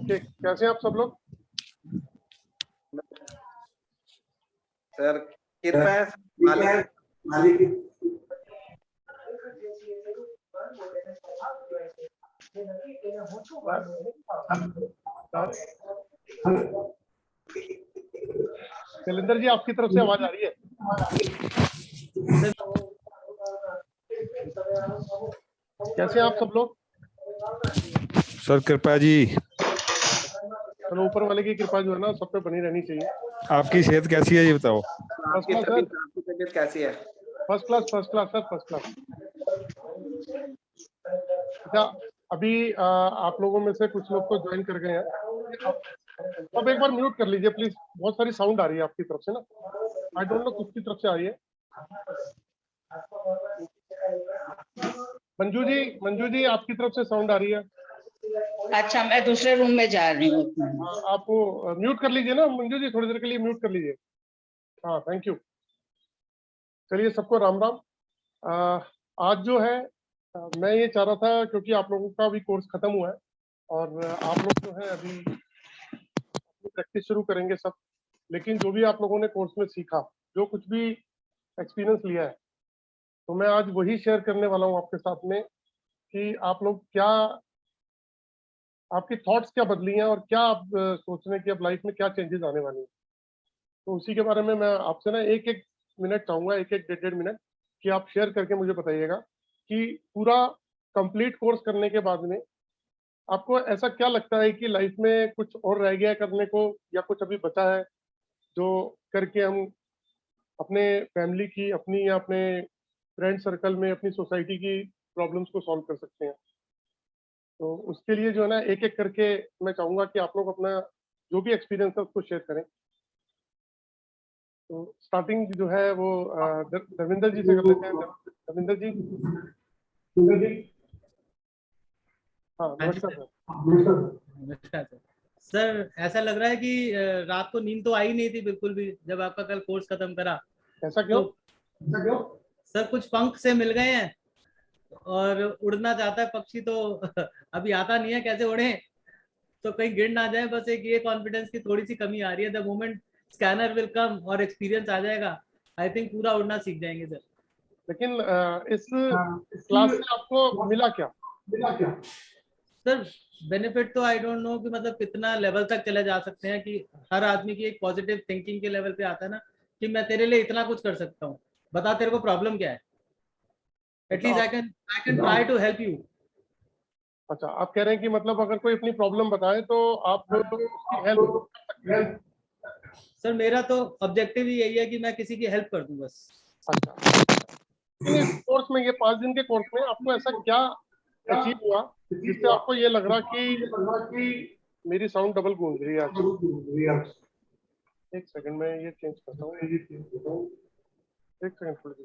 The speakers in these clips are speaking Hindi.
ओके, कैसे हैं आप सब लोग? सर कृपया मालिक शैलेंद्र जी, आपकी तरफ से आवाज आ रही है? कैसे हैं आप सब लोग? सर कृपा जी, चलो, ऊपर वाले की कृपा जो है ना सब पे बनी रहनी चाहिए। आपकी सेहत कैसी है ये बताओ? आपकी तबीयत कैसी है? First class sir, first class. अच्छा, अभी आप लोगों में से कुछ लोग तो ज्वाइन कर गए हैं। अब एक बार म्यूट कर लीजिए प्लीज, बहुत सारी साउंड आ रही है आपकी तरफ से ना। आई डोंट नो किसकी तरफ से आ रही है। मंजू जी आपकी तरफ से साउंड आ रही है। अच्छा, मैं दूसरे रूम में जा रही हूँ। आप म्यूट कर लीजिए ना मंजू जी, थोड़ी देर के लिए म्यूट कर लीजिए। हाँ, थैंक यू। चलिए, सबको राम राम। आज जो है मैं ये चाह रहा था, क्योंकि आप लोगों का भी कोर्स खत्म हुआ है और आप लोग जो है अभी प्रैक्टिस शुरू करेंगे सब। लेकिन जो भी आप लोगों ने कोर्स में सीखा, जो कुछ भी एक्सपीरियंस लिया है, तो मैं आज वही शेयर करने वाला हूँ आपके साथ में कि आप लोग क्या, आपकी थॉट्स क्या बदली हैं और क्या आप सोच रहे हैं कि अब लाइफ में क्या चेंजेस आने वाली हैं। तो उसी के बारे में मैं आपसे ना एक एक मिनट चाहूंगा, एक एक 1.5 मिनट कि आप शेयर करके मुझे बताइएगा कि पूरा कंप्लीट कोर्स करने के बाद में आपको ऐसा क्या लगता है कि लाइफ में कुछ और रह गया है करने को, या कुछ अभी बचा है जो करके हम अपने फैमिली की, अपनी या अपने फ्रेंड सर्कल में, अपनी सोसाइटी की प्रॉब्लम्स को सॉल्व कर सकते हैं। तो उसके लिए जो है ना एक एक करके मैं चाहूंगा कि आप लोग अपना जो भी एक्सपीरियंस है उसको शेयर करें। तो स्टार्टिंग जो है वो धर्मेंद्र जी से कर लेते हैं। धर्मेंद्र जी। हाँ, नमस्कार सर। नमस्कार सर। सर ऐसा लग रहा है कि रात को नींद तो आई नहीं थी बिल्कुल भी जब आपका कल कोर्स खत्म करा। ऐसा क्यों? सर कुछ पंख से मिल गए हैं और उड़ना चाहता है पक्षी तो अभी आता नहीं है, कैसे उड़े तो कहीं गिर ना जाए। बस एक ये कॉन्फिडेंस की थोड़ी सी कमी आ रही है। The moment scanner will come और एक्सपीरियंस आ जाएगा, आई थिंक पूरा उड़ना सीख जाएंगे सर। लेकिन इस क्लास से आपको मिला क्या? सर बेनिफिट तो आई डोंट नो कि मतलब कितना लेवल तक चले जा सकते हैं कि हर आदमी की एक पॉजिटिव थिंकिंग के लेवल पे आता है ना कि मैं तेरे लिए इतना कुछ कर सकता हूँ, बता तेरे को प्रॉब्लम क्या है, at least I can try to help you. अच्छा, आप कह रहे हैं कि मतलब अगर कोई अपनी प्रॉब्लम बताए तो आप उसकी हेल्प कर सकते हैं। सर मेरा तो ऑब्जेक्टिव ही यही है कि मैं किसी की हेल्प कर दूं बस। अच्छा, इस कोर्स में, ये 5 दिन के कोर्स में आपको ऐसा क्या अचीव हुआ जिससे आपको ये लग रहा कि मेरी साउंड डबल गूंज रही है आज? एक सेकंड में ये चेंज करता हूँ। एक सेकंड थोड़ी।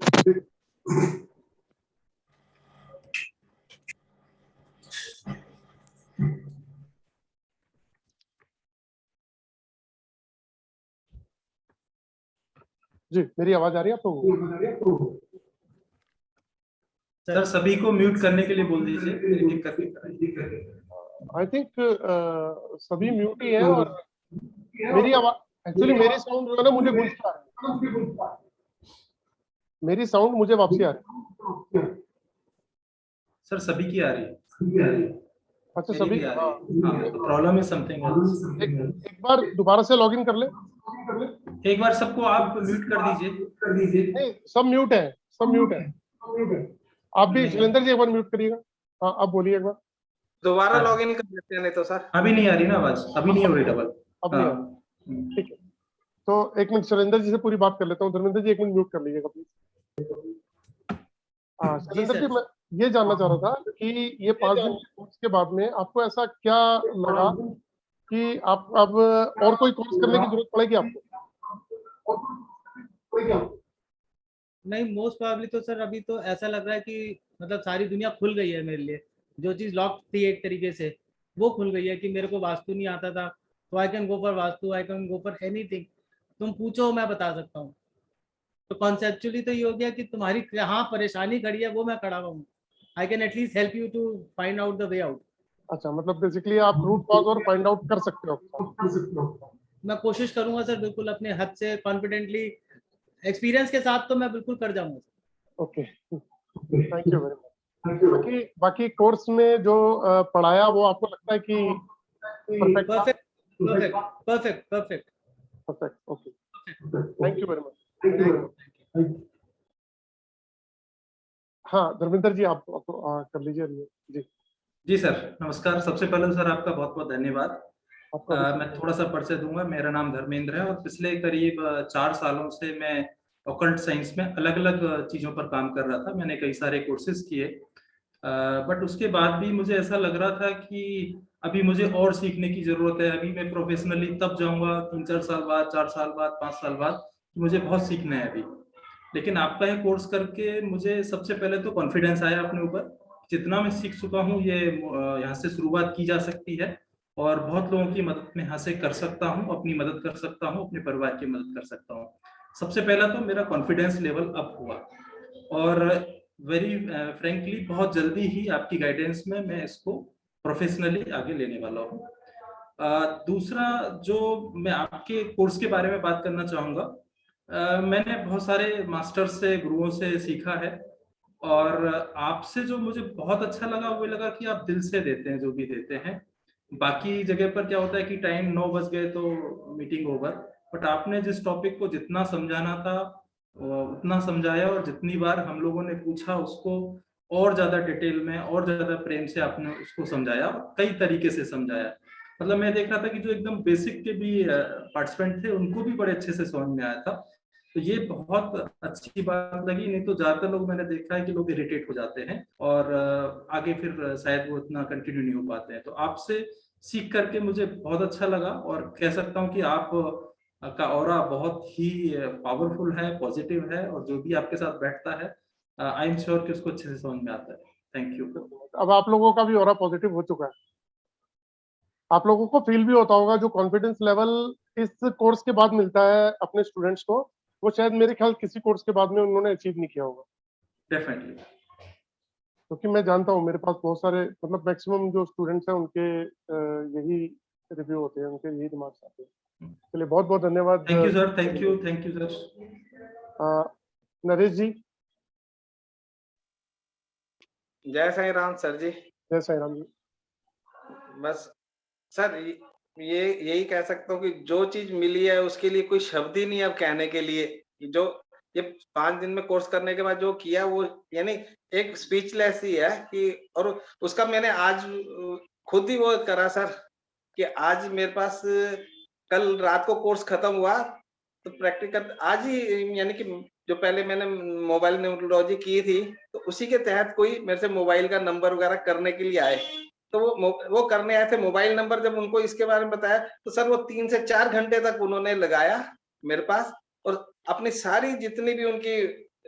जी, मेरी आवाज आ रही है आपको? सर सभी को म्यूट करने के लिए बोल दीजिए। आई थिंक सभी म्यूट ही है और मेरी आवाज, एक्चुअली मेरी साउंड जो है ना मुझे गूंजता है, मेरी साउंड मुझे वापसी आ रही है। सर सभी की आ रही है। अच्छा, सभी। हाँ, प्रॉब्लम इज समथिंग एल्स। एक बार दोबारा से लॉगिन कर ले। एक बार सबको आप म्यूट कर दीजिए। नहीं, सब म्यूट है, सब म्यूट है। आप भी शैलेंद्र जी एक बार म्यूट करिएगा। हाँ, आप बोलिए एक बार। दोबारा लॉगिन कर लेते हैं, नहीं तो सर अभी नहीं आ रही ना आवाज, अभी नहीं हो रही डबल। अब नहीं आ रही, ठीक है। तो एक मिनट शैलेंद्र जी से पूरी बात कर लेता हूँ। धर्मेंद्र जी एक मिनट म्यूट कर लीजिएगा प्लीज। हाँ, शैलेंद्र जी, मैं ये जानना चाह रहा था कि ये 5 दिन के कोर्स के बाद में आपको ऐसा क्या लगा कि आप अब और कोई कोर्स करने की जरूरत पड़ेगी आपको? नहीं, मोस्ट प्रोबेबली तो सर अभी तो ऐसा लग रहा है कि मतलब सारी दुनिया खुल गई है मेरे लिए। जो चीज लॉक थी एक तरीके से वो खुल गई है कि मेरे को वास्तु नहीं आता था तो I can go for vastu, I can go for anything. तुम पूछो मैं बता सकता हूँ। तो कॉन्सेप्चुअली तो ये हो गया कि तुम्हारी कहाँ परेशानी खड़ी है वो मैं खड़ा हुआ हूँ। I can at least help you to find out the way out. अच्छा, मतलब बेसिकली आप रूट कॉज और फाइंड आउट कर सकते हो। मैं कोशिश करूंगा सर, बिल्कुल अपने हद से कॉन्फिडेंटली, एक्सपीरियंस के साथ तो मैं बिल्कुल कर जाऊंगा। Okay, thank you very much. बाकी कोर्स में जो पढ़ाया वो आपको लगता है कि perfect? Perfect perfect perfect perfect. Perfect, okay, thank you very much. हाँ धर्मेंद्र जी, आप कर लीजिए जी। जी सर, नमस्कार। सबसे पहले सर आपका बहुत बहुत धन्यवाद। आपका भी मैं थोड़ा सा परिचय दूंगा। मेरा नाम धर्मेंद्र है और पिछले करीब 4 सालों से मैं ऑकल्ट साइंस में अलग-अलग चीज़ों पर काम कर रहा था। मैंने कई सारे कोर्सेज किए, बट उसके बाद भी मुझे ऐसा लग रहा था कि अभी मुझे और सीखने की ज़रूरत है। अभी मैं प्रोफेशनली तब जाऊँगा 3-4 साल बाद, 4 साल बाद, 5 साल बाद, मुझे बहुत सीखना है अभी। लेकिन आपका ये कोर्स करके मुझे सबसे पहले तो कॉन्फिडेंस आया अपने ऊपर। जितना मैं सीख चुका हूँ ये यहाँ से शुरुआत की जा सकती है और बहुत लोगों की मदद मैं यहाँ से कर सकता हूँ, अपनी मदद कर सकता हूँ, अपने परिवार की मदद कर सकता हूँ। सबसे पहला तो मेरा कॉन्फिडेंस लेवल अप हुआ और वेरी फ्रैंकली बहुत जल्दी ही आपकी गाइडेंस में मैं इसको प्रोफेशनली आगे लेने वाला हूँ। दूसरा जो मैं आपके कोर्स के बारे में बात करना चाहूँगा, मैंने बहुत सारे मास्टर्स से, गुरुओं से सीखा है और आपसे जो मुझे बहुत अच्छा लगा वो लगा कि आप दिल से देते हैं जो भी देते हैं। बाकी जगह पर क्या होता है कि टाइम 9 बज गए तो मीटिंग ओवर, बट आपने जिस टॉपिक को जितना समझाना था उतना समझाया और जितनी बार हम लोगों ने पूछा उसको और ज़्यादा डिटेल में और ज़्यादा प्रेम से आपने उसको समझाया, कई तरीके से समझाया। मतलब मैं देख रहा था कि जो एकदम बेसिक के भी पार्टिसिपेंट थे उनको भी बड़े अच्छे से समझ में आया था। तो ये बहुत अच्छी बात लगी। नहीं तो ज्यादातर लोग मैंने देखा है कि लोग इरिटेट हो जाते हैं और आगे फिर शायद वो इतना कंटिन्यू नहीं हो पाते हैं। तो आपसे सीख करके मुझे बहुत अच्छा लगा और कह सकता हूँ कि आप का ऑरा बहुत ही पावरफुल है, पॉजिटिव है और जो भी आपके साथ बैठता है आई एम श्योर कि उसको अच्छे से समझ में आता है। Thank you. अब आप लोगों का भी ऑरा पॉजिटिव हो चुका है। आप लोगों को फील भी होता होगा जो कॉन्फिडेंस लेवल इस कोर्स के बाद मिलता है अपने स्टूडेंट्स को, वो शायद मेरे ख्याल किसी कोर्स के बाद में उन्होंने अचीव नहीं किया होगा। डेफिनेटली। क्योंकि मैं जानता हूँ मेरे पास बहुत सारे, मतलब मैक्सिमम जो स्टूडेंट्स हैं उनके यही रिव्यू होते हैं, उनके यही रिमार्क्स आते हैं। चलिए, बहुत बहुत धन्यवाद। Thank you sir, thank you sir. Naresh ji. जय साईं राम सर जी। जय साईं राम जी। बस सर ये यही कह सकता हूँ कि जो चीज मिली है उसके लिए कोई शब्द ही नहीं है अब कहने के लिए। जो ये 5 दिन में कोर्स करने के बाद जो किया वो यानी एक स्पीचलेस ही है कि, और उसका मैंने आज खुद ही वो करा सर कि आज मेरे पास कल रात को कोर्स खत्म हुआ तो प्रैक्टिकल आज ही, यानी कि जो पहले मैंने मोबाइल न्यूरोलॉजी की थी तो उसी के तहत कोई मेरे से मोबाइल का नंबर वगैरह करने के लिए आए, तो वो करने आए थे। मोबाइल नंबर जब उनको इसके बारे में बताया तो सर वो 3 से 4 घंटे तक उन्होंने लगाया मेरे पास और अपनी सारी जितनी भी उनकी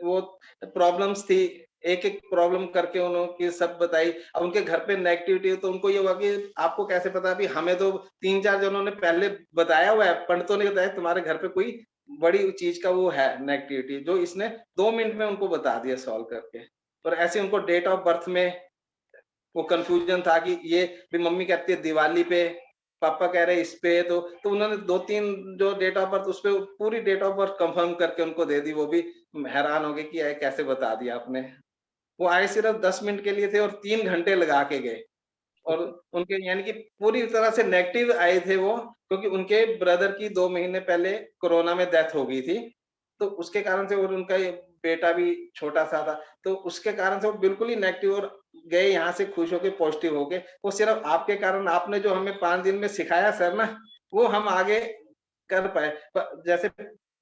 वो प्रॉब्लम्स थी एक-एक प्रॉब्लम करके उन्होंने सब बताई। अब उनके घर पे नेगेटिविटी तो उनको ये हुआ कि आपको कैसे पता, अभी हमें तो 3-4 जनों ने पहले बताया हुआ है, पंडितों ने बताया तुम्हारे घर पे कोई बड़ी चीज का वो है नेगेटिविटी, जो इसने 2 मिनट में उनको बता दिया सॉल्व करके। और ऐसे उनको डेट ऑफ बर्थ में वो कंफ्यूजन था कि ये भी मम्मी कहती है दिवाली पे, पापा कह रहे हैं इस पे, तो उन्होंने 2-3 जो डेट ऑफ बर्थ उस पे पूरी डेट ऑफ बर्थ कंफर्म करके उनको दे दी। वो भी हैरान हो गए कि ये कैसे बता दिया आपने। वो आए सिर्फ 10 मिनट के लिए थे और 3 घंटे लगा के गए और उनके यानी कि पूरी तरह से नेगेटिव आए थे वो, क्योंकि उनके ब्रदर की 2 महीने पहले कोरोना में डेथ हो गई थी। तो उसके कारण से, और उनका ये बेटा भी छोटा-सा था, तो उसके कारण से वो बिल्कुल ही नेगेटिव और गए यहाँ से खुश होके पॉजिटिव हो गए। वो सिर्फ आपके कारण, आपने जो हमें 5 दिन में सिखाया सर ना, वो हम आगे कर पाए। जैसे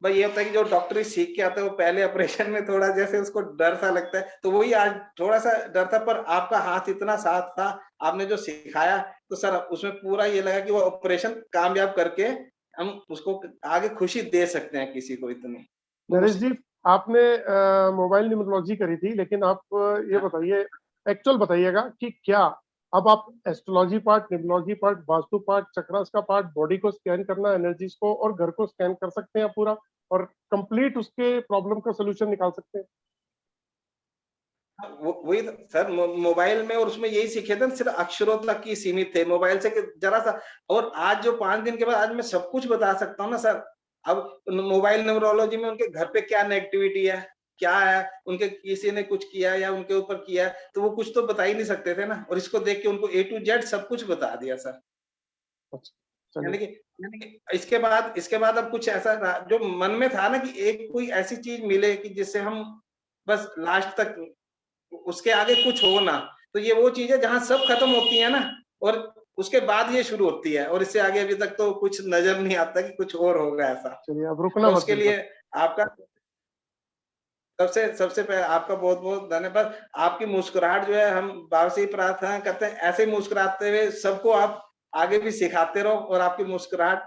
भाई ये होता है कि जो डॉक्टरी सीख के आता है वो पहले ऑपरेशन में थोड़ा जैसे उसको डर सा लगता है, तो वही आज थोड़ा-सा डर था, पर आपका हाथ इतना साथ था, आपने जो सिखाया तो सर उसमें पूरा ये लगा कि वो ऑपरेशन कामयाब करके हम उसको आगे खुशी दे सकते हैं किसी को इतनी। नरेश जी, आपने मोबाइल न्यूमरोलॉजी करी थी, लेकिन आप ये बताइए, एक्चुअल बताइएगा कि क्या अब आप astrology part, numerology part, vastu part, chakras का पार्ट, बॉडी को स्कैन करना, एनर्जीज को और घर को स्कैन कर सकते हैं पूरा और कंप्लीट उसके प्रॉब्लम का सोल्यूशन निकाल सकते हैं? वही तो, सर मोबाइल में और उसमें यही सीखे थे, सिर्फ अक्षरों तक ही सीमित थे मोबाइल से, कि जरा सा। और आज जो 5 दिन के बाद आज मैं सब कुछ बता सकता हूँ ना सर। अब मोबाइल न्यूरोलॉजी में उनके घर पे क्या नेगेटिविटी है, क्या है, उनके किसी ने कुछ किया या उनके ऊपर किया है, तो वो कुछ तो बता ही नहीं सकते थे ना। और इसको देख के उनको A to Z सब कुछ बता दिया सर। अच्छा, यानी चलिए। कि इसके बाद अब कुछ ऐसा जो मन में था ना, कि एक कोई ऐसी चीज मिले कि जिससे हम बस लास्ट तक, उसके आगे कुछ हो ना। तो ये वो चीज है जहाँ सब खत्म होती है ना, और उसके बाद ये शुरू होती है, और इससे आगे अभी तक तो कुछ नजर नहीं आता कि कुछ और होगा ऐसा। चलिए, अब रुकना तो मत उसके बिल्कुल। लिए आपका सबसे पहले आपका बहुत-बहुत धन्यवाद। आपकी मुस्कुराहट जो है, हम बाबा से ही प्रार्थना करते हैं, ऐसे ही मुस्कुराते हुए सबको आप आगे भी सिखाते रहो, और आपकी मुस्कुराहट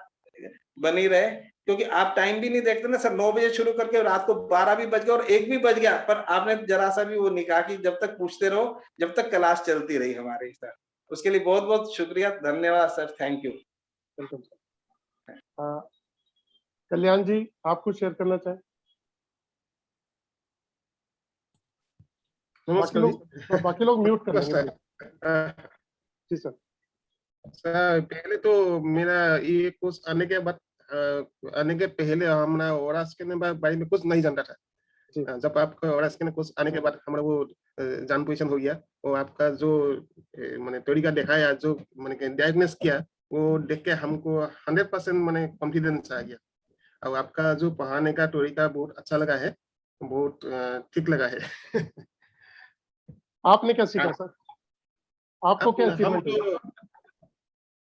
बनी रहे। क्योंकि आप टाइम भी नहीं देखते ना सर, 9 बजे शुरू करके रात को 12 भी बज गया और 1 भी बज गया, पर आपने जरा-सा भी वो नहीं कहा कि जब तक पूछते रहो, जब तक क्लास चलती रही हमारी सर। उसके लिए बहुत-बहुत शुक्रिया, धन्यवाद sir, thank you. Welcome sir. Kalyan ji, आप कुछ शेयर करना चाहें? नमस्कार जी। बाकी लोग म्यूट कर लेंगे नमस्कार। प्लीज। Ji sir. सर, पहले तो मेरा ये कोर्स आने के पहले हमारा ओरा स्कैन के बारे में कुछ नहीं जानता था। जी। जब आपका ओरा स्कैन कोर्स आने के बाद हमारा वो जान पोजीशन हो गया, और आपका जो मैंने तरीका दिखाया, जो मैंने डायग्नोस किया, वो देख के हमको 100% मैंने कॉन्फिडेंस आ गया। और आपका जो पढ़ाने का तरीका बहुत अच्छा लगा है, बहुत ठीक लगा है। आपने क्या सीखा सर? आपको क्या हम अचीवमेंट हुई? तो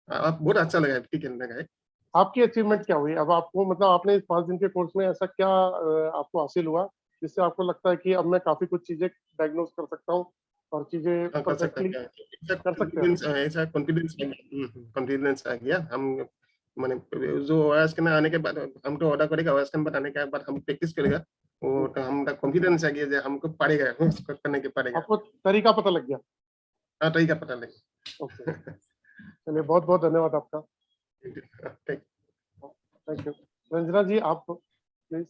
आप बहुत अच्छा लगा है, ठीक लगा है। आपकी अचीवमेंट क्या हुई? अब आपको मतलब आपने इस 5 दिन के कोर्स में ऐसा क्या आपको हासिल हुआ जिससे आपको लगता है कि अब मैं काफी कुछ चीजें डायग्नोज कर सकता हूँ और चीजें हाँ, कर सकता परफेक्टली है। कर सकते हैं? ऐसा कॉन्फिडेंस आ गया। हम मैंने जो आवाज के ना आने के बाद हम तो ऑर्डर करेगा, आवाज के बताने के बाद हम प्रैक्टिस करेगा, वो तो हमारा कॉन्फिडेंस आ गया जो हमको पड़ेगा करने के पड़ेगा। आपको तरीका पता लग गया? हाँ, तरीका पता लगे। ओके, चलिए, बहुत बहुत धन्यवाद आपका। Thank you. रंजना जी, आप प्लीज।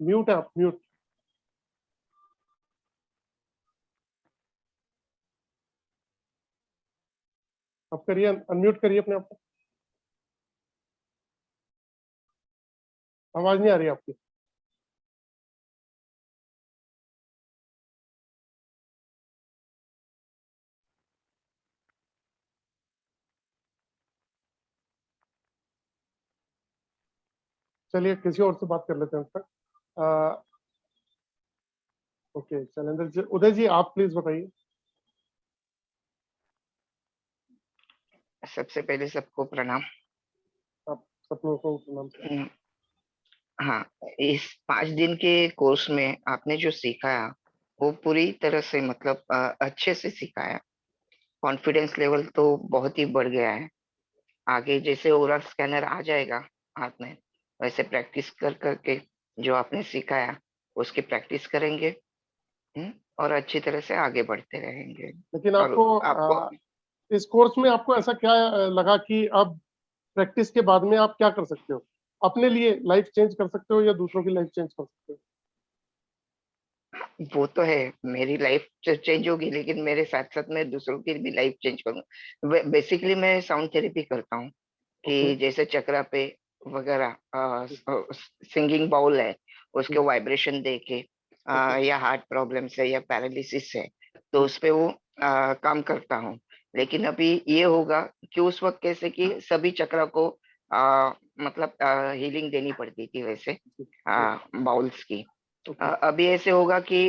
म्यूट है आप, म्यूट। आप करिए, अनम्यूट करिए अपने आप को। आवाज नहीं आ रही आपकी। चलिए, किसी और से बात कर लेते हैं तक। ओके, शैलेंद्र जी, उदय जी, आप प्लीज बताइए। सबसे पहले सबको प्रणाम। आप सब लोगों को प्रणाम। हम्म, हाँ, इस 5 दिन के कोर्स में आपने जो सिखाया वो पूरी तरह से मतलब अच्छे से सिखाया। कॉन्फिडेंस लेवल तो बहुत ही बढ़ गया है। आगे जैसे ओरल स्कैनर आ जाएगा हाथ में, वैसे प्रैक्टिस कर करके जो आपने सिखाया उसकी प्रैक्टिस करेंगे। और अच्छी तरह से आगे बढ़ते रहेंगे। लेकिन और आपको आपको इस कोर्स में आपको ऐसा क्या लगा कि अब प्रैक्टिस के बाद में आप क्या कर सकते हो? अपने लिए लाइफ चेंज कर सकते हो या दूसरों की लाइफ चेंज कर सकते हो? वो तो है, मेरी लाइफ चेंज होगी, लेकिन मेरे साथ साथ मैं दूसरों की भी लाइफ चेंज करूंगा। बेसिकली मैं साउंड थेरेपी करता हूँ, ओके। कि जैसे चक्रा पे वगैरह सिंगिंग बाउल है, उसके वाइब्रेशन दे के ओके। या हार्ट प्रॉब्लम से या पैरालिसिस है, तो उस पे वो काम करता हूँ। लेकिन अभी ये होगा कि उस वक्त कैसे कि सभी चक्र को मतलब हीलिंग देनी पड़ती थी वैसे बाउल्स की। अभी ऐसे होगा कि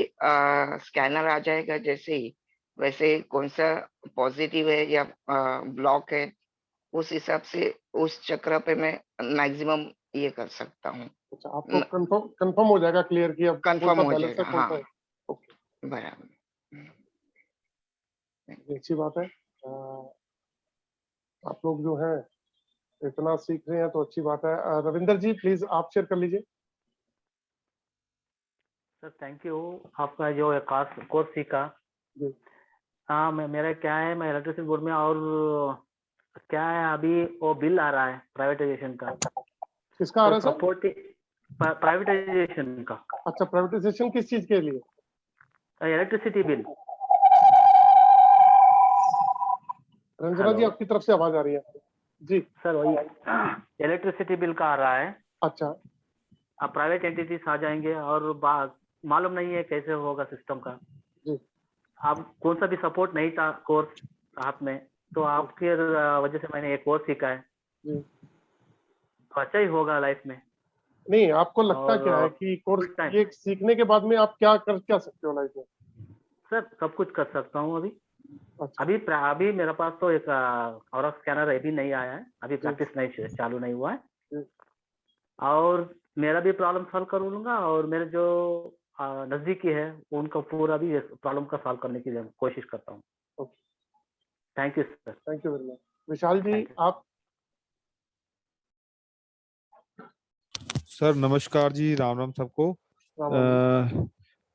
स्कैनर आ जाएगा जैसे ही, वैसे कौन सा पॉजिटिव है या ब्लॉक है, उस हिसाब से उस चक्र पे मैं मैक्सिमम ये कर सकता हूँ। अच्छा, आपको कंफर्म हो जाएगा क्लियर कि अब कौन कंफर्म सा हो बैलेंस है, जाएगा, कौन सा हाँ, है। ओके, बराबर। ये अच्छी बात है। आप लोग जो हैं इतना सीख रहे हैं तो अच्छी बात है। रविंदर जी, प्लीज आप शेयर कर लीजिए। सर थैंक यू, आपका जो कोर्स सीखा। जी। हाँ, मेरा क्या है, मैं इलेक्ट्रिसिटी बोर्ड में, और क्या है अभी वो बिल आ रहा है प्राइवेटाइजेशन का, किसका आ रहा है सर? सपोर्टिंग प्राइवेटाइजेशन का, अच्छा, प्राइवेटाइजेशन किस चीज के लिए? Electricity bill. Ranjana ji, hello. आपकी तरफ से आवाज आ रही है जी। सर वही इलेक्ट्रिसिटी बिल का आ रहा है। अच्छा, अब प्राइवेट एंटिटीज आ जाएंगे और मालूम नहीं है कैसे होगा सिस्टम का जी। अब कौन सा भी सपोर्ट नहीं था कोर्स हाथ में, तो आपके वजह से मैंने एक कोर्स सीखा है, जी। तो अच्छा ही होगा लाइफ में। नहीं, आपको लगता और क्या है कि कोर्स full time। ये सीखने के बाद में आप क्या सकते हो लाइफ में? सर सब कुछ कर सकता हूँ अभी। अच्छा, अभी मेरे पास तो एक और स्कैनर अभी नहीं आया है, अभी जी। प्रैक्टिस नहीं चालू नहीं हुआ है। जी। और मेरा भी प्रॉब्लम सॉल्व कर लूंगा और मेरे जो नजदीकी है उनका पूरा भी प्रॉब्लम का सॉल्व करने की कोशिश करता हूँ। Okay, thank you sir. Thank you very much. Vishal ji, Thank you. आप? सर नमस्कार जी, राम राम सबको। राम राम।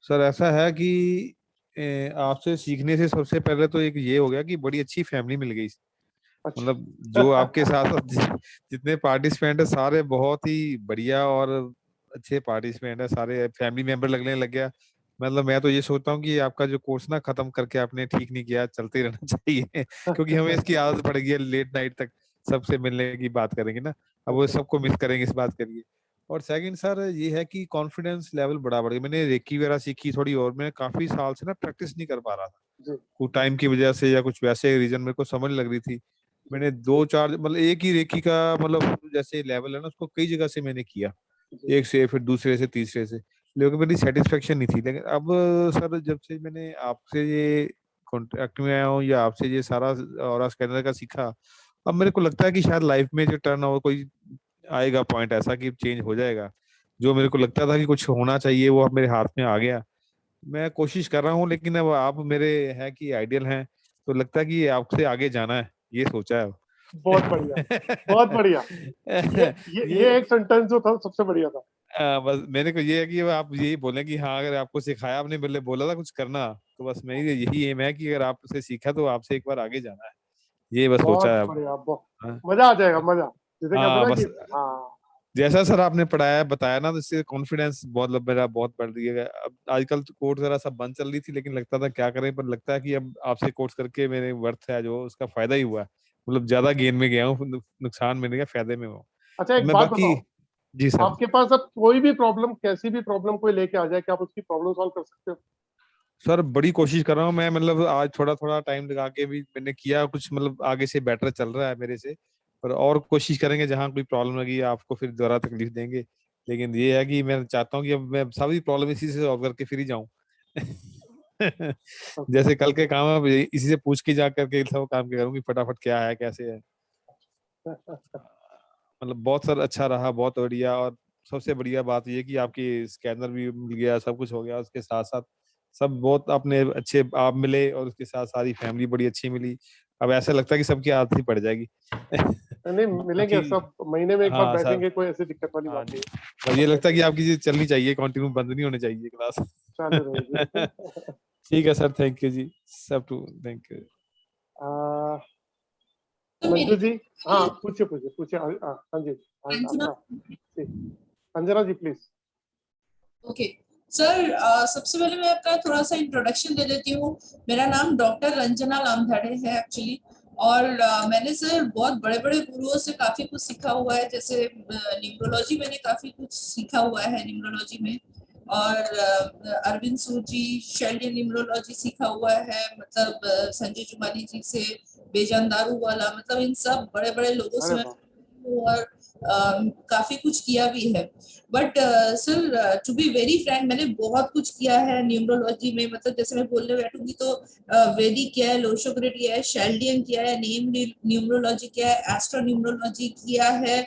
सर ऐसा है कि आपसे सीखने से सबसे पहले तो एक ये हो गया कि बड़ी अच्छी फैमिली मिल गई। अच्छा। मतलब जो आपके साथ जितने पार्टिसिपेंट है सारे बहुत ही बढ़िया और अच्छे पार्टिसिपेंट है, सारे फैमिली मेंबर लगने लग गया। मतलब मैं तो ये सोचता हूँ कि आपका जो कोर्स ना खत्म करके आपने ठीक नहीं किया, चलते ही रहना चाहिए क्योंकि हमें इसकी आदत पड़ गई है, लेट नाइट तक सबसे मिलने की बात करेंगे ना, अब वो सबको मिस करेंगे इस बात के लिए। और सेकंड सर ये है कि कॉन्फिडेंस लेवल बड़ा बढ़ गया। मैंने रेकी वगैरह सीखी थोड़ी और मैं काफी साल से ना प्रैक्टिस नहीं कर पा रहा था, जी। कुछ टाइम की वजह से या कुछ वैसे रीजन मेरे को समझ लग रही थी। मैंने 2-4 मतलब एक ही रेकी का मतलब जैसे लेवल है ना उसको कई जगह से मैंने किया, जी। एक से फिर दूसरे से तीसरे से, लेकिन मेरी सेटिस्फेक्शन नहीं थी। लेकिन अब सर जब से मैंने आपसे ये कॉन्टेक्ट में आया हूँ या आपसे ये सारा और स्कैनर का सीखा, अब मेरे को लगता है कि शायद लाइफ में जो टर्न ओवर कोई आएगा पॉइंट ऐसा कि चेंज हो जाएगा। जो मेरे को लगता था कि कुछ होना चाहिए वो अब मेरे हाथ में आ गया। मैं कोशिश कर रहा हूँ लेकिन अब आप मेरे हैं कि आइडियल हैं, तो लगता है कि आपसे आगे जाना है, ये सोचा है। बहुत बढ़िया, बहुत बढ़िया। ये ये एक सेंटेंस जो था सबसे बढ़िया था। बस मेरे को ये है कि आप यही बोले कि हाँ अगर आपको सिखाया, आपने पहले बोला था कुछ करना, तो बस मेरी यही एम है कि अगर आपसे सीखा तो आपसे एक बार आगे जाना है, ये बस सोचा बहुत है अब। बढ़िया, बहुत हाँ मजा आ जाएगा, मजा। जैसे कहते हैं हाँ, ना बस कि हाँ। जैसा सर आपने पढ़ाया बताया ना, तो इससे कॉन्फिडेंस बहुत मेरा बहुत बढ़ गया। अब आजकल तो कोर्स वगैरह सब बंद चल रही थी, लेकिन लगता था क्या करें, पर लगता है कि अब आपसे कोर्स करके मेरे वर्थ है जो उसका फायदा ही हुआ है। मतलब ज्यादा गेन में गया हूँ, नुकसान में नहीं गया, फायदे में हूँ। अच्छा, अब एक मैं बात बाकी। बताओ, जी सर। आपके पास अब कोई भी प्रॉब्लम, कैसी भी प्रॉब्लम कोई लेके आ जाए, क्या आप उसकी प्रॉब्लम सॉल्व कर सकते हो? सर बड़ी कोशिश कर रहा हूँ मैं, मतलब आज थोड़ा थोड़ा टाइम लगा के भी मैंने किया कुछ, मतलब आगे से बेटर चल रहा है मेरे से। पर और कोशिश करेंगे, जहाँ कोई प्रॉब्लम लगी आपको फिर दोबारा तकलीफ देंगे। लेकिन ये है कि मैं चाहता हूँ कि अब मैं सभी प्रॉब्लम इसी से सॉल्व करके फिर ही जाऊँ जैसे कल के काम अब इसी से पूछ के जा करके सब काम किया करूँ कि फटाफट क्या है कैसे है। मतलब बहुत सर अच्छा रहा, बहुत बढ़िया। और सबसे बढ़िया बात ये कि आपकी स्कैनर भी मिल गया, सब कुछ हो गया, उसके साथ साथ सब बहुत अपने अच्छे आप मिले और उसके साथ सारी फैमिली बड़ी अच्छी मिली। अब ऐसा लगता है कि सबकी आदत ही पड़ जाएगी नहीं, मिलेंगे बाकी। सब, महीने में एक बार हाँ सर। बैठेंगे, कोई ऐसी दिक्कत वाली हाँ बात जी, नहीं बस है। ये सब लगता है कि बैठेंगे, आपकी चीज चलनी चाहिए, कंटिन्यू बंद नहीं होनी चाहिए क्लास चालू रहेगी। ठीक है सर, थैंक यू जी, सब टू थैंक यू। आ, मंजू जी, हाँ पूछिए पूछिए पूछिए। हाँ जी, अंजना। जी, अंजना जी प्लीज। ओके सर, सबसे पहले मैं अपना थोड़ा सा इंट्रोडक्शन दे देती हूँ। मेरा नाम डॉक्टर रंजना लामधाड़े है एक्चुअली। और मैंने सर बहुत बड़े बड़े गुरुओं से काफी कुछ सीखा हुआ है, जैसे न्यूमरोलॉजी मैंने काफी कुछ सीखा हुआ है न्यूमरोलॉजी में। और अरविंद सूद जी, शैल्य न्यूमरोलॉजी सीखा हुआ है, मतलब संजय जुमानी जी से, बेजान दारू वाला, मतलब इन सब बड़े बड़े लोगों से अरे मैं वाह, और काफी कुछ किया भी है। But sir, to be very frank, मैंने बहुत कुछ किया है न्यूमरोलॉजी में। मतलब जैसे मैं बोलने बैठूंगी तो वैदिक किया है, लोशोग्रेड किया है, शेल्डियन किया है, नेम न्यूमरोलॉजी किया है, एस्ट्रो न्यूमरोलॉजी किया है,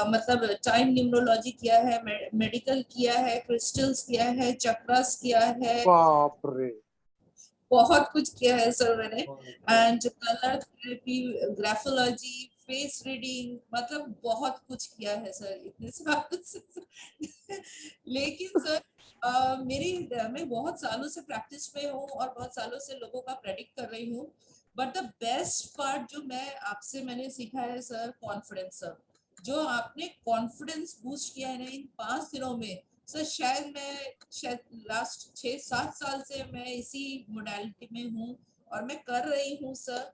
मतलब टाइम न्यूमरोलॉजी किया है, मेडिकल किया है, क्रिस्टल्स किया है, चक्रास किया है, बाप रे। बहुत कुछ किया है सर मैंने। वाह, and colour therapy, graphology, face reading, मतलब बहुत कुछ किया है सर इतने सालों से। लेकिन सर मैं बहुत सालों से प्रैक्टिस में हूँ और बहुत सालों से लोगों का प्रेडिक्ट कर रही हूँ। बट द बेस्ट पार्ट जो मैंने सीखा है सर, कॉन्फिडेंस सर। जो आपने कॉन्फिडेंस बूस्ट किया है ना इन 5 दिनों में सर, शायद लास्ट 6-7 साल से मैं इसी मोडालिटी में हूँ और मैं कर रही हूँ sir.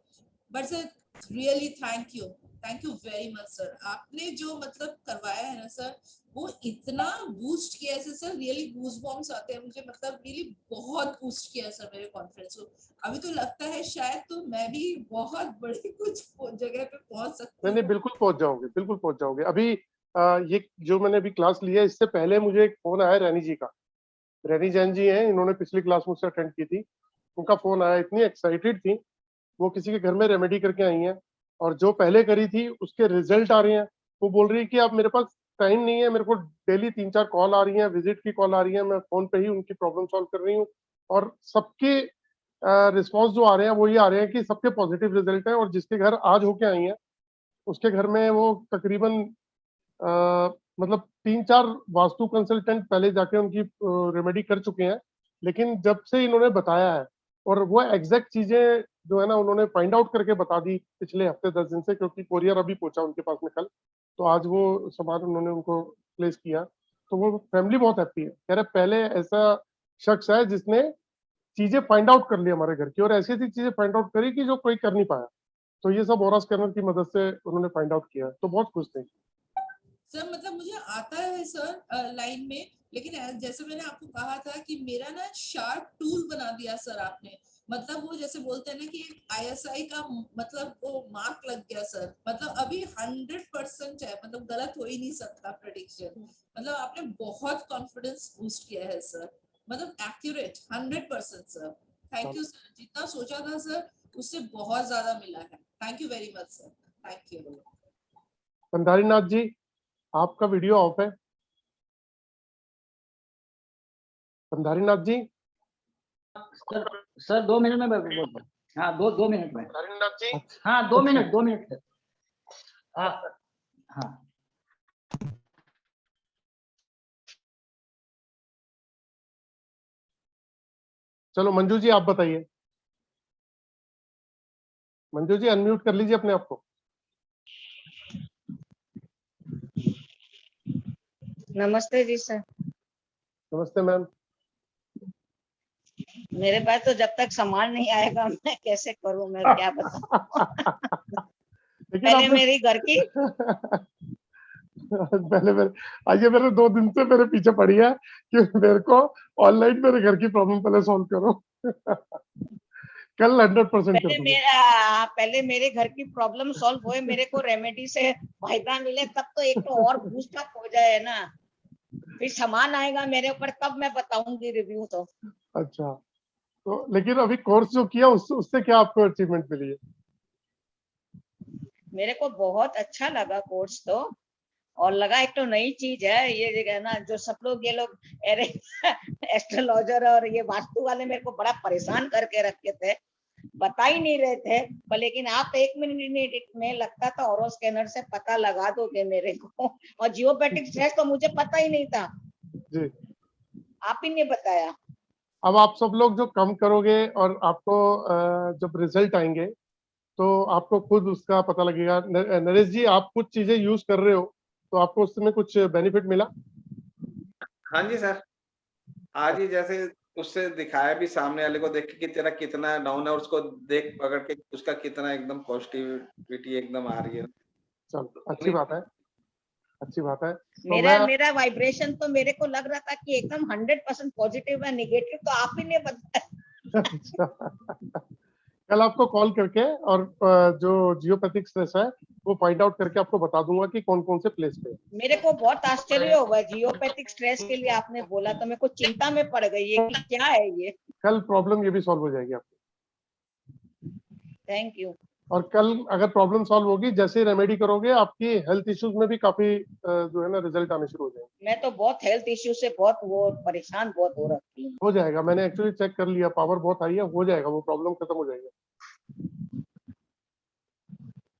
But sir really thank you very much sir. आपने जो मतलब करवाया है ना सर, वो इतना बूस्ट किया है सर, रियली गूज़बम्प्स आते हैं मुझे, मतलब रियली बहुत बूस्ट किया है सर मेरे कॉन्फिडेंस को। अभी तो लगता है शायद तो मैं भी बहुत बड़ी कुछ जगह पे पहुंच सकती नहीं नहीं, हूँ। बिल्कुल पहुंच जाओगे, बिल्कुल पहुंच जाओगे। अभी ये जो मैंने अभी क्लास लिया है, इससे पहले मुझे एक फोन आया रैनी जी का। रैनी जैन जी हैं, इन्होंने पिछली क्लास मुझसे अटेंड की थी। उनका फोन आया, इतनी एक्साइटेड थी वो, किसी के घर में रेमेडी करके आई हैं और जो पहले करी थी उसके रिजल्ट आ रहे हैं। वो बोल रही है कि अब मेरे पास टाइम नहीं है, मेरे को डेली 3-4 कॉल आ रही हैं, विजिट की कॉल आ रही है, मैं फोन पे ही उनकी प्रॉब्लम सॉल्व कर रही हूँ। और सबके रिस्पॉन्स जो आ रहे हैं वो ये आ रहे हैं कि सबके पॉजिटिव रिजल्ट है। और जिसके घर आज होके आई हैं, उसके घर में वो तकरीबन मतलब 3-4 वास्तु कंसल्टेंट पहले जाके उनकी रेमेडी कर चुके हैं। लेकिन जब से इन्होंने बताया है, और वो एग्जैक्ट चीजें जो है ना उन्होंने फाइंड आउट करके बता दी पिछले हफ्ते 10 दिन से, क्योंकि कोरियर अभी पहुंचा उनके पास में कल, तो आज वो सामान उन्होंने उनको प्लेस किया। तो वो फैमिली बहुत हैप्पी है, कह रहे पहले ऐसा शख्स है जिसने चीजें फाइंड आउट कर ली हमारे घर की, और ऐसी ऐसी चीजें फाइंड आउट करी कि जो कोई कर नहीं पाया। तो ये सब ऑरा स्कैनर की मदद से उन्होंने फाइंड आउट किया, तो बहुत खुश थे। सर मतलब मुझे आता है सर लाइन में, लेकिन जैसे मैंने आपको कहा था कि मेरा ना शार्प टूल बना दिया सर आपने। मतलब वो जैसे बोलते हैं ना कि ISI का मतलब वो मार्क लग गया सर। मतलब अभी 100% है, मतलब गलत हो ही नहीं सकता प्रेडिक्शन। मतलब आपने बहुत कॉन्फिडेंस बूस्ट किया है सर, मतलब accurate 100% sir. Thank you sir, जितना सोचा था सर उससे बहुत ज्यादा मिला है। Thank you very much sir, thank you. Pandhari Nath ji, आपका वीडियो ऑफ है। पंधारी नाथ जी, सर 2 मिनट में बोलता हूँ। हाँ, दो मिनट में। पंधारी नाथ जी, हाँ, 2 मिनट सर। हाँ चलो मंजू जी आप बताइए। मंजू जी अनम्यूट कर लीजिए अपने आप को। नमस्ते जी सर। नमस्ते मैम। मेरे पास तो जब तक सामान नहीं आएगा मैं कैसे करूं, मैं क्या बताऊं। लेकिन पहले आपने मेरी घर की पहले मेरे आइए, मेरे 2 दिन से मेरे पीछे पड़ी है कि मेरे को ऑनलाइन मेरे घर की प्रॉब्लम पहले सॉल्व करो। कल 100% कर दूंगा। पहले मेरे घर की प्रॉब्लम सॉल्व होए, मेरे को रेमेडी से फायदा मिले, तब तो एक तो और बूस्ट अप हो जाए ना। फिर सामान आएगा मेरे ऊपर तब मैं बताऊंगी रिव्यू तो। अच्छा, तो लेकिन अभी कोर्स जो किया उससे क्या आपको अचीवमेंट मिली है? मेरे को बहुत अच्छा लगा कोर्स तो, और लगा एक तो नई चीज है ये जगह ना, जो सब लोग ये लोग एस्ट्रोलॉजर और ये वास्तु वाले मेरे को बड़ा परेशान करके रखे थे, बता ही नहीं रहे थे। पर लेकिन आप 1 मिनट में लगता था ऑरो स्कैनर से पता लगा दोगे मेरे को। और जियोपैथिक स्ट्रेस तो मुझे पता ही नहीं था जी, आप ही ने बताया। अब आप सब लोग जो कम करोगे और आपको जब रिजल्ट आएंगे तो आपको खुद उसका पता लगेगा। नरेश जी, आप कुछ चीजें यूज कर रहे हो तो आपको उसमें कुछ बेनिफिट मिला? हाँ जी सर, आज ही जैसे उससे दिखाया भी सामने वाले को, देख के कि तेरा कितना डाउन है और उसको देख पकड़ के उसका कितना एकदम पॉजिटिविटी एकदम आ रही है। चलो अच्छी बात है, अच्छी बात है। तो मेरा वाइब्रेशन तो मेरे को लग रहा था कि एकदम 100% पॉजिटिव है, नेगेटिव तो आप ही ने बताया। कल आपको कॉल करके और जो जियोपैथिक स्ट्रेस है वो फाइंड आउट करके आपको बता दूंगा कि कौन कौन से प्लेस पे। मेरे को बहुत आश्चर्य हुआ, जियोपैथिक स्ट्रेस के लिए आपने बोला तो मेरे को चिंता में पड़ गई है कि क्या है ये। कल प्रॉब्लम ये भी सॉल्व हो जाएगी आपकी। Thank you. और कल अगर प्रॉब्लम सॉल्व होगी, जैसे ही रेमेडी करोगे, आपकी हेल्थ इश्यूज में भी काफी जो है ना रिजल्ट आने शुरू हो जाएंगे। मैं तो बहुत हेल्थ इश्यू से बहुत वो परेशान बहुत हो रखी हूँ। हो जाएगा, मैंने एक्चुअली चेक कर लिया, पावर बहुत हाई है, हो जाएगा, वो प्रॉब्लम खत्म हो जाएगा।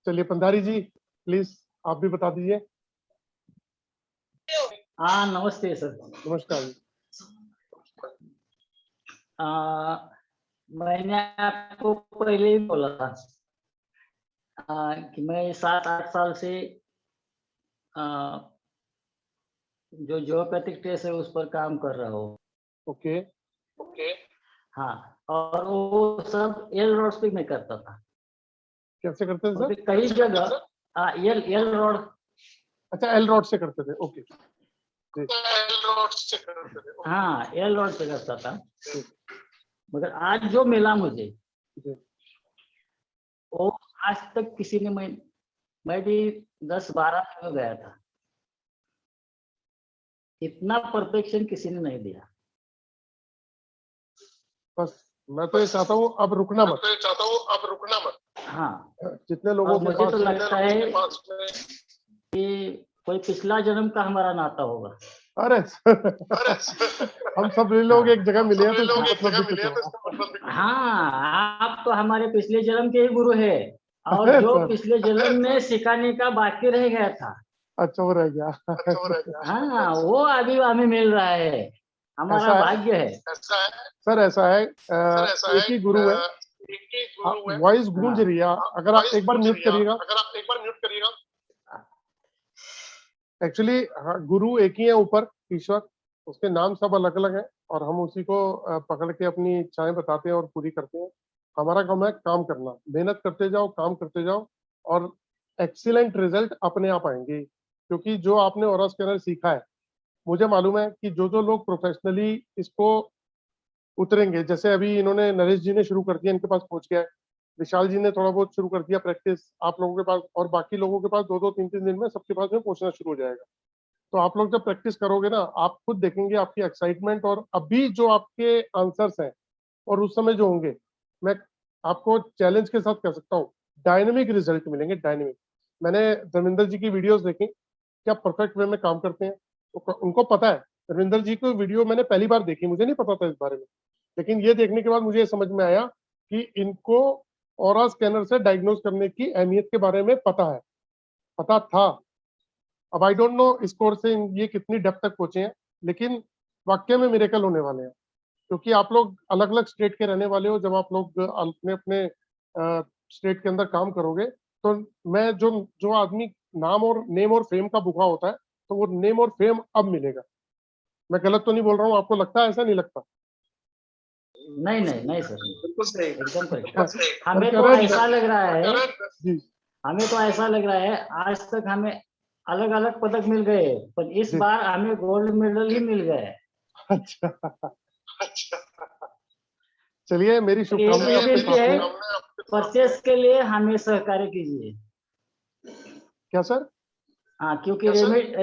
चलिए पंधारी जी, प्लीज आप भी बता दीजिए। हाँ, नमस्ते सर। नमस्कार जी। मैंने आपको पहले ही बोला था कि मैं 7-8 साल से जो जियोपैथिक टेस्ट है उस पर काम कर रहा हूँ। ओके, हाँ, और वो सब एल रोड्स पे मैं करता था। कैसे करते थे और सर? फिर कई जगह एल रोड, अच्छा, एल रॉड से करते थे, ओके। हाँ एल रोड पे करता था। मगर आज जो मिला मुझे, जी। वो आज तक किसी ने, मैं भी 10-12 में गया था, इतना परफेक्शन किसी ने नहीं दिया। बस मैं तो ये चाहता हूँ अब रुकना मत। हाँ, जितने लोगों और के मुझे पास तो लगता है कि कोई पिछला जन्म का हमारा नाता होगा। अरे हम सब लोग एक जगह मिले हैं तो इसका मतलब भी कुछ होगा। हाँ, आप तो हमारे पिछले जन्म के ही गुरु है, और अरे जो सर, पिछले जन्म में सिखाने का बाकी रह गया था, अच्छा वो रह गया। हाँ वो अभी हमें मिल रहा है, हमारा ऐसा है भाग्य है। सर, ऐसा है, एक ही गुरु है, वॉइस गूंज हाँ, रही है, अगर आप एक बार म्यूट करिएगा। एक्चुअली गुरु एक ही है ऊपर, ईश्वर, उसके नाम सब अलग अलग हैं और हम उसी को पकड़ के अपनी इच्छाएं बताते हैं और पूरी करते हैं। हमारा काम है काम करना, मेहनत करते जाओ, काम करते जाओ और एक्सीलेंट रिजल्ट अपने आप आएंगे। क्योंकि जो आपने ऑरा स्कैनर सीखा है, मुझे मालूम है कि जो जो लोग प्रोफेशनली इसको उतरेंगे, जैसे अभी इन्होंने नरेश जी ने शुरू कर दिया, इनके पास पहुंच गया है, विशाल जी ने थोड़ा बहुत शुरू कर दिया प्रैक्टिस, आप लोगों के पास और बाकी लोगों के पास 2-2 3-3 दिन में सबके पास में पहुंचना शुरू हो जाएगा। तो आप लोग जब प्रैक्टिस करोगे ना, आप खुद देखेंगे आपकी एक्साइटमेंट और अभी जो आपके आंसर्स हैं और उस समय जो होंगे, मैं आपको चैलेंज के साथ कह सकता हूँ डायनेमिक रिजल्ट मिलेंगे, डायनेमिक। मैंने धर्मेंद्र जी की वीडियोस देखी, क्या परफेक्ट वे में काम करते हैं, तो उनको पता है। धर्मेंद्र जी को वीडियो मैंने पहली बार देखी, मुझे नहीं पता था इस बारे में, लेकिन ये देखने के बाद मुझे समझ में आया कि इनको ऑरा स्कैनर से डायग्नोज करने की अहमियत के बारे में पता है, पता था। अब आई डोंट नो इस कोर्स से ये कितनी डेप्थ तक पहुंचे हैं, लेकिन वाकई में मिरेकल होने वाले हैं। क्योंकि आप लोग अलग अलग स्टेट के रहने वाले हो, जब आप लोग अपने अपने स्टेट के अंदर काम करोगे, तो मैं जो जो आदमी नाम और नेम और फेम का भूखा होता है, तो वो नेम और फेम अब मिलेगा। मैं गलत तो नहीं बोल रहा हूँ, आपको लगता है, ऐसा नहीं लगता? नहीं नहीं नहीं सर, बिल्कुल सही। एकदम करेक्ट। हमें तो ऐसा लग रहा है, जी हमें तो ऐसा लग रहा है, आज तक हमें अलग अलग पदक मिल गए, पर इस जी। बार हमें गोल्ड मेडल ही मिल गए। अच्छा, चलिए मेरी एक शुभकामनाएं आपके विनती साथ है, में। परचेस के लिए हमें सहकार्य कीजिए। क्या सर? हाँ, क्योंकि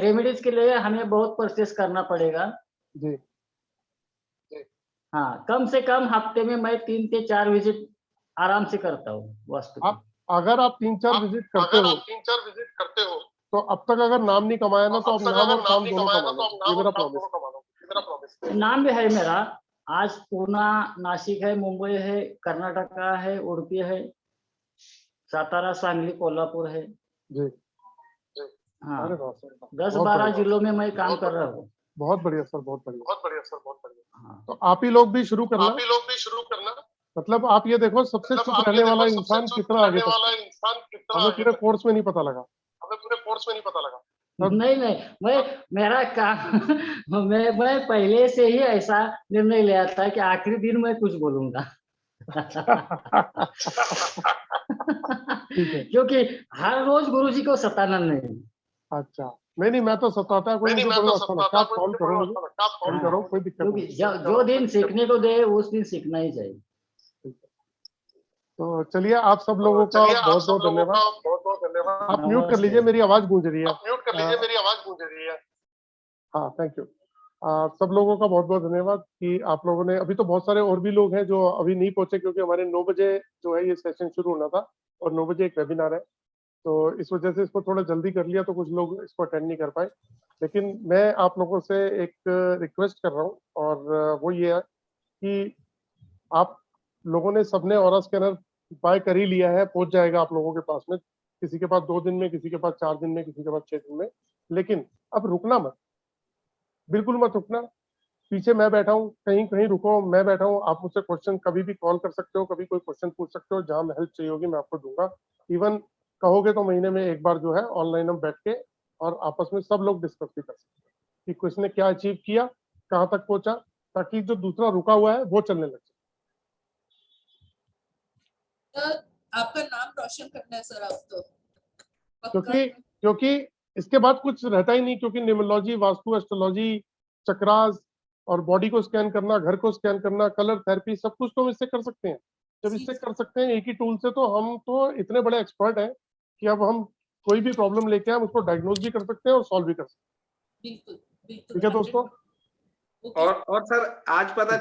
रेमेडीज के लिए हमें बहुत परचेस करना पड़ेगा। जी हाँ, कम से कम हफ्ते में मैं 3 से 4 विजिट आराम से करता हूँ वास्तु की। अगर आप 3-4 विजिट करते हो तो अब तक अगर नाम नहीं कमाया ना, तो आप नाम और काम दोनों कमा लो, ये मेरा प्रॉमिस। नाम भी है मेरा, आज पूना, नासिक है, मुंबई है, कर्नाटका है, उडुपी है, सातारा, सांगली, कोल्हापुर है। जी हाँ, अरे वाह सर, 10-12 जिलों में मैं काम कर रहा हूँ। बहुत बढ़िया सर, बहुत बढ़िया। हाँ, तो आप ही लोग भी शुरू करना। मतलब आप ये देखो, सबसे चुप रहने वाला इंसान कितना आगे तक, हमें पूरे कोर्स में नहीं पता लगा। नहीं नहीं, मेरा काम मैं पहले से ही ऐसा निर्णय लिया था कि आखिरी दिन मैं कुछ बोलूंगा। ठीक है। क्योंकि हर रोज गुरुजी को सताना नहीं। अच्छा, नहीं, मैं तो सताता कोई, मुझे बड़ा अच्छा लगता है। आप कॉल करो मुझे, कॉल करो, कोई दिक्कत क्योंकि नहीं। जो दिन सीखने को दे उस दिन सीखना ही चाहिए। तो चलिए, आप सब लोगों का बहुत बहुत धन्यवाद। आप म्यूट कर लीजिए, मेरी आवाज गूंज रही है। हाँ, थैंक यू। सब लोगों का बहुत बहुत धन्यवाद कि आप लोगों ने, अभी तो बहुत सारे और भी लोग हैं जो अभी नहीं पहुंचे, क्योंकि हमारे 9 बजे जो है ये सेशन शुरू होना था और 9 बजे एक वेबिनार है, तो इस वजह से इसको थोड़ा जल्दी कर लिया, तो कुछ लोग इसको अटेंड नहीं कर पाए। लेकिन मैं आप लोगों से एक रिक्वेस्ट कर रहा हूँ, और वो ये है कि आप लोगों ने सबने ऑरा स्कैनर बाय कर ही लिया है, पहुंच जाएगा आप लोगों के पास में, किसी के पास 2 दिन में, किसी के पास 4 दिन में, किसी के पास 6 दिन में। लेकिन अब रुकना मत, बिल्कुल मत रुकना। पीछे मैं बैठा हूँ, कहीं कहीं रुको, मैं बैठा हूँ, आप मुझसे क्वेश्चन कभी भी कॉल कर सकते हो, कभी कोई क्वेश्चन पूछ सकते हो, जहां हेल्प चाहिए होगी मैं आपको दूंगा। इवन कहोगे तो महीने में एक बार जो है ऑनलाइन हम बैठ के और आपस में सब लोग डिस्कस भी कर सकते हैं कि किसने क्या अचीव किया, कहाँ तक पहुंचा, ताकि जो दूसरा रुका हुआ है वो चलने लग जाए। सर आपका नाम रोशन करना है सर, आप तो क्योंकि इसके बाद कुछ रहता ही नहीं, क्योंकि न्यूमरोलॉजी, वास्तु, एस्ट्रोलॉजी, चक्रास और बॉडी को स्कैन करना, घर को स्कैन करना, कलर थेरेपी, सब कुछ तो हम इससे कर सकते हैं। जब इससे कर सकते हैं एक ही टूल से, तो हम तो इतने बड़े एक्सपर्ट हैं कि अब हम कोई भी प्रॉब्लम लेके हम उसको डायग्नोज भी कर सकते हैं और सॉल्व भी कर सकते हैं। बिल्कुल बिल्कुल। ठीक है दोस्तों। और सर आज पता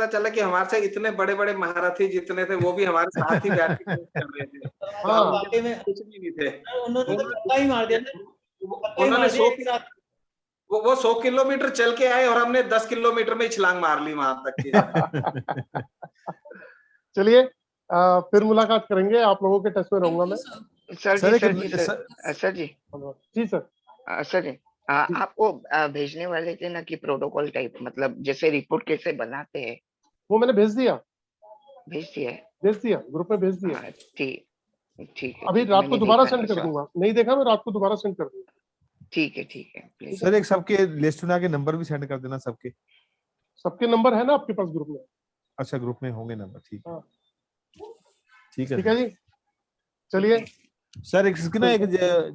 चला कि हमारे से इतने बड़े बड़े महारथी जितने थे वो भी हमारे साथ ही बैठ के कर रहे थे। हाँ वाकई में कुछ भी नहीं थे। उन्होंने तो छक्का ही मार दिया ना, छक्का ही उन्होंने मार दिया एक साथ। वो 100 किलोमीटर चल के आए और हमने 10 किलोमीटर में ही छलांग मार ली वहां तक की। चलिए फिर मुलाकात करेंगे, आप लोगों के टेस्ट में रहूंगा मैं। सर जी जी सर। सर जी आपको भेजने वाले थे ना कि प्रोटोकॉल टाइप, मतलब जैसे रिपोर्ट कैसे बनाते हैं, वो मैंने भेज दिया ग्रुप में भेज दिया। ठीक है। अभी रात को दोबारा सेंड कर दूंगा, नहीं देखा मैं रात को दोबारा सेंड कर दूंगा। ठीक है सर एक सबके लिस्ट बना के नंबर भी सेंड कर देना, सबके नंबर है ना आपके पास ग्रुप में? अच्छा ग्रुप में होंगे नंबर, ठीक है। हाँ। ठीक है जी। चलिए सर इसकी ना एक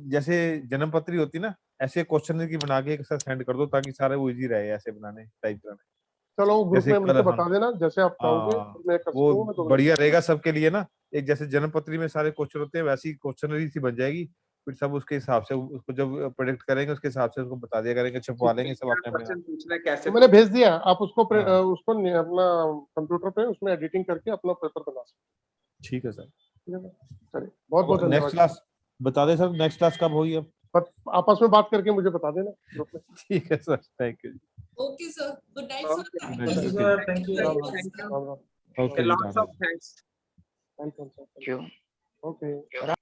जैसे जन्म पत्री होती ना, ऐसे क्वेश्चन की बना के एक साथ सेंड कर दो ताकि सारे वो इजी रहे ऐसे बनाने, टाइप करने। चलो ग्रुप में मुझे बता देना जैसे आप चाहोगे, मैं कर वो तो बढ़िया रहेगा सबके लिए ना। एक जैसे जन्म पत्री में सारे क्वेश्चन होते हैं वैसी क्वेश्चनरी सी बन जाएगी, फिर सब उसके हिसाब से उसको जब प्रेडिक्ट करेंगे उसके हिसाब से उसको बता दिया करेंगे, छपवा लेंगे सब अपने में। तो मैंने भेज दिया, आप उसको उसको अपना कंप्यूटर पे उसमें एडिटिंग करके अपना पेपर बना सकते। ठीक है सर। चलिए बहुत बहुत धन्यवाद। नेक्स्ट क्लास बता दे सर, नेक्स्ट क्लास कब होगी अब? आपस में बात करके मुझे बता देना ग्रुप में। ठीक है sir, thank you. Okay sir, good night sir, thank you. Okay, lots of thanks. Welcome sir. Okay.